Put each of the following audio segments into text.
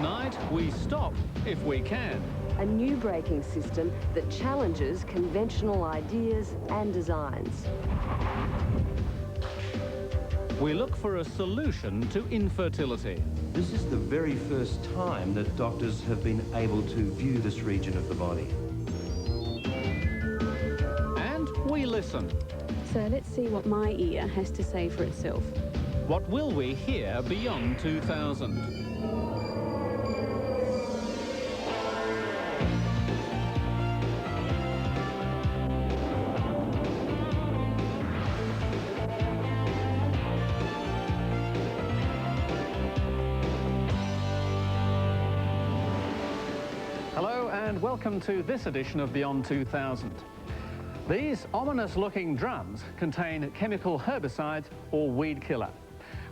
Tonight, we stop if we can. A new braking system that challenges conventional ideas and designs. We look for a solution to infertility. This is the very first time that doctors have been able to view this region of the body. And we listen. So let's see what my ear has to say for itself. What will we hear beyond 2000? Hello and welcome to this edition of Beyond 2000. These ominous-looking drums contain chemical herbicide or weed killer.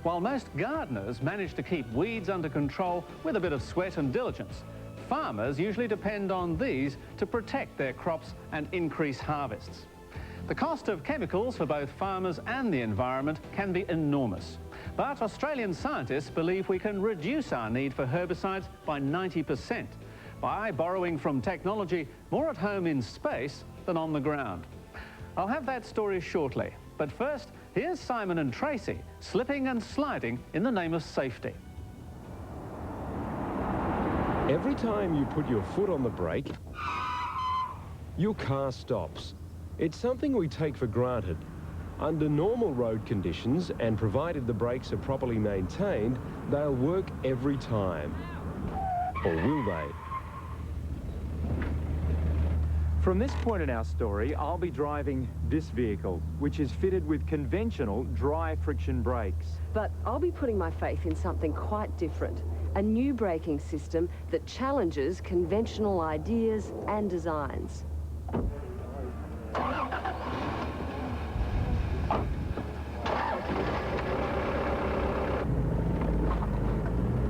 While most gardeners manage to keep weeds under control with a bit of sweat and diligence, farmers usually depend on these to protect their crops and increase harvests. The cost of chemicals for both farmers and the environment can be enormous. But Australian scientists believe we can reduce our need for herbicides by 90%. By borrowing from technology more at home in space than on the ground. I'll have that story shortly, but first, here's Simon and Tracy slipping and sliding in the name of safety. Every time you put your foot on the brake, your car stops. It's something we take for granted. Under normal road conditions, and provided the brakes are properly maintained, they'll work every time. Or will they? From this point in our story, I'll be driving this vehicle, which is fitted with conventional dry friction brakes. But I'll be putting my faith in something quite different. A new braking system that challenges conventional ideas and designs.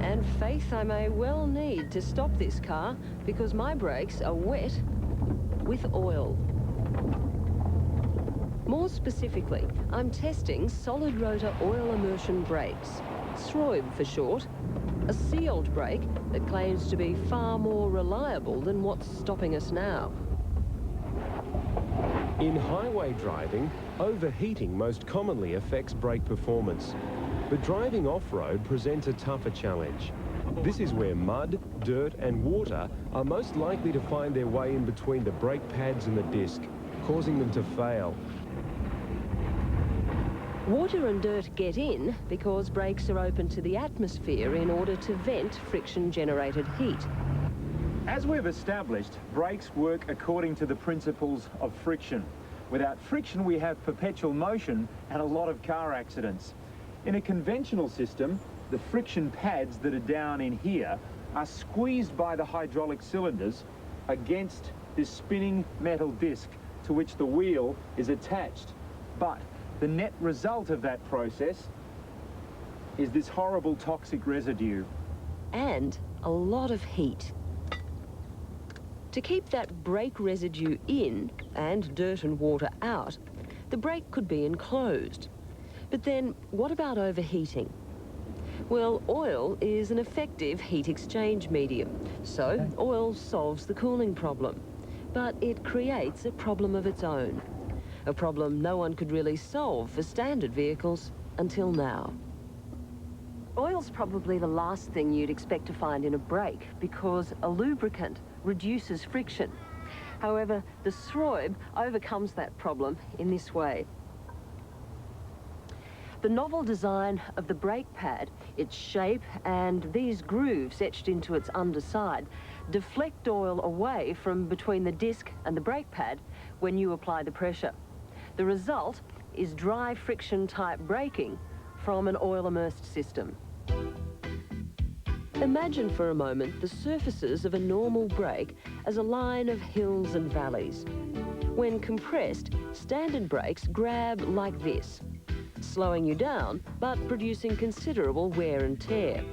And faith I may well need to stop this car because my brakes are wet with oil. More specifically, I'm testing solid rotor oil immersion brakes, SROIB for short, a sealed brake that claims to be far more reliable than what's stopping us now. In highway driving, overheating most commonly affects brake performance. But driving off-road presents a tougher challenge. This is where mud, dirt and water are most likely to find their way in between the brake pads and the disc, causing them to fail. Water and dirt get in because brakes are open to the atmosphere in order to vent friction-generated heat. As we've established, brakes work according to the principles of friction. Without friction, we have perpetual motion and a lot of car accidents. In a conventional system, the friction pads that are down in here are squeezed by the hydraulic cylinders against this spinning metal disc to which the wheel is attached. But the net result of that process is this horrible toxic residue. And a lot of heat. To keep that brake residue in and dirt and water out, the brake could be enclosed. But then, what about overheating? Well, oil is an effective heat exchange medium, so oil solves the cooling problem. But it creates a problem of its own, a problem no one could really solve for standard vehicles until now. Oil's probably the last thing you'd expect to find in a brake because a lubricant reduces friction. However, the SROIB overcomes that problem in this way. The novel design of the brake pad, its shape and these grooves etched into its underside deflect oil away from between the disc and the brake pad when you apply the pressure. The result is dry friction type braking from an oil immersed system. Imagine for a moment the surfaces of a normal brake as a line of hills and valleys. When compressed, standard brakes grab like this, slowing you down, but producing considerable wear and tear.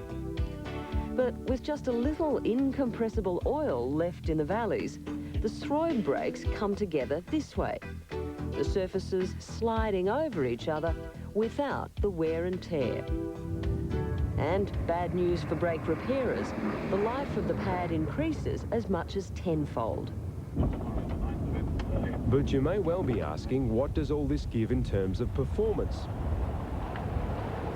But with just a little incompressible oil left in the valleys, the SROIB brakes come together this way, the surfaces sliding over each other without the wear and tear. And bad news for brake repairers. The life of the pad increases as much as tenfold. But you may well be asking, what does all this give in terms of performance?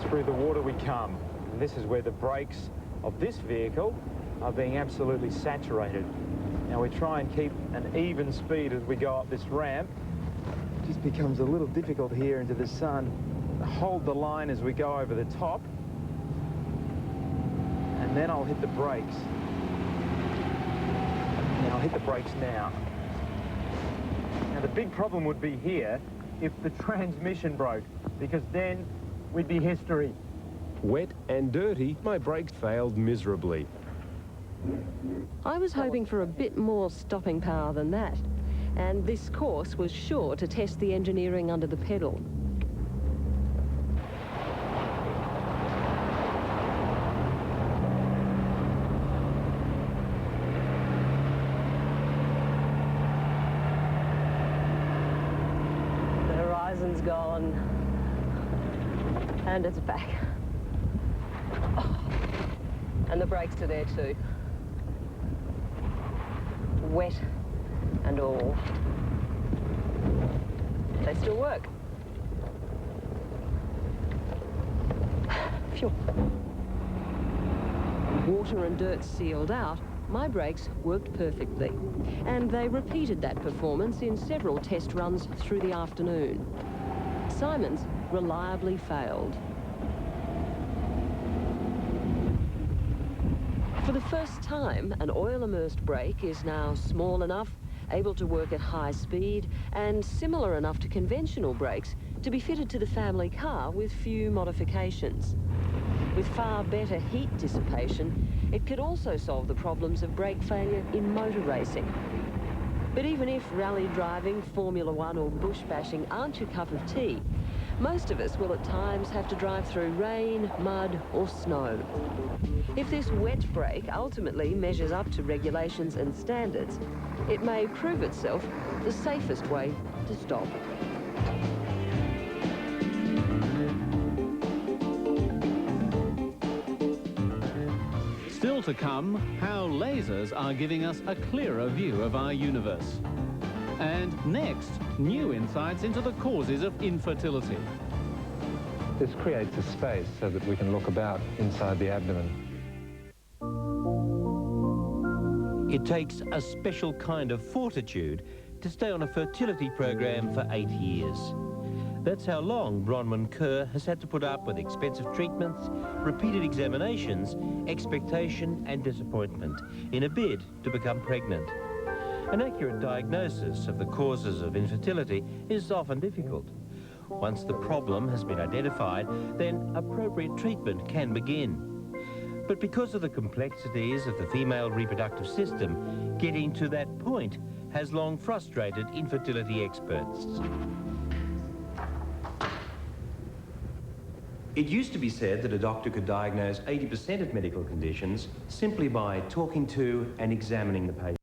Through the water we come. And this is where the brakes of this vehicle are being absolutely saturated. Now we try and keep an even speed as we go up this ramp. It just becomes a little difficult here into the sun. Hold the line as we go over the top. And then I'll hit the brakes. And I'll hit the brakes now. Now the big problem would be here if the transmission broke, because then we'd be history. Wet and dirty, my brakes failed miserably. I was hoping for a bit more stopping power than that, and this course was sure to test the engineering under the pedal. The horizon's gone, and it's back. Oh. And the brakes are there too. Wet and all. They still work. Phew. Water and dirt sealed out, my brakes worked perfectly. And they repeated that performance in several test runs through the afternoon. Simon's reliably failed. For the first time, an oil-immersed brake is now small enough, able to work at high speed, and similar enough to conventional brakes to be fitted to the family car with few modifications. With far better heat dissipation, it could also solve the problems of brake failure in motor racing. But even if rally driving, Formula One or bush bashing aren't your cup of tea, most of us will at times have to drive through rain, mud or snow. If this wet brake ultimately measures up to regulations and standards, it may prove itself the safest way to stop. Still to come, how lasers are giving us a clearer view of our universe. And next, new insights into the causes of infertility. This creates a space so that we can look about inside the abdomen. It takes a special kind of fortitude to stay on a fertility program for 8 years. That's how long Bronwyn Kerr has had to put up with expensive treatments, repeated examinations, expectation and disappointment in a bid to become pregnant. An accurate diagnosis of the causes of infertility is often difficult. Once the problem has been identified, then appropriate treatment can begin. But because of the complexities of the female reproductive system, getting to that point has long frustrated infertility experts. It used to be said that a doctor could diagnose 80% of medical conditions simply by talking to and examining the patient.